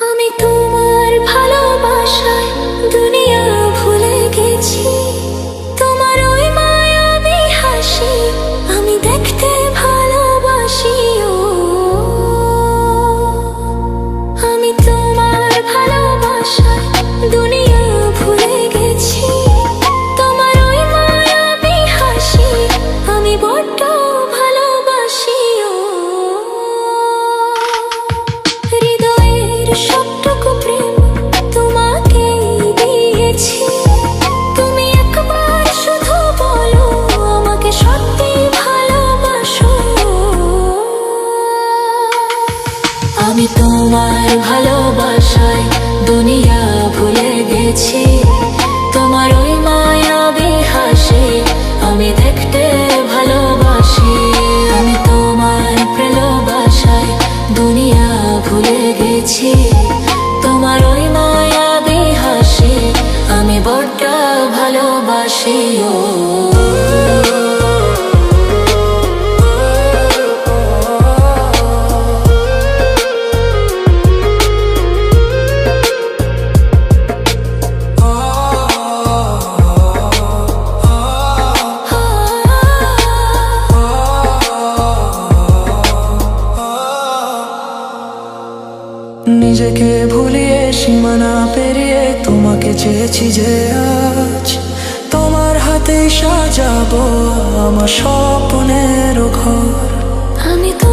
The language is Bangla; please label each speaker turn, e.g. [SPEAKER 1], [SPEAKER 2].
[SPEAKER 1] আমি তোমার ভালোবাসায় দুনিয়া ভুলে গেছি। তোমার ওই মায়াবী হাসি আমি দেখতে ভালোবাসি। ও আমি তোমার ভালোবাসায় দুনিয়া ভুলে গেছি। তোমার ওই মায়াবী হাসি আমি বড্ড ভালোবাসি। ও হৃদয়ের সবটুকু প্রেম তোমাকে দিয়েছি। তুমি একবার শুধু বলো আমাকে সত্যি ভালোবাসো। আমি তোমার ভালোবাসায় দুনিয়া ভুলে গেছি। তোমার ওই মায়াবী হাসি আমি দেখতে ভালোবাসি। আমি তোমার ভালোবাসায় দুনিয়া ভুলে গেছি। তোমার ওই মায়াবী হাসি আমি বড্ড ভালোবাসি। ও
[SPEAKER 2] নিজেকে ভুলিয়ে সীমানা পেরিয়ে তোমাকে চেয়েছি যে আজ তোমার হাতে সাজাবো আমার স্বপ্নের ঘর।
[SPEAKER 1] আমি তো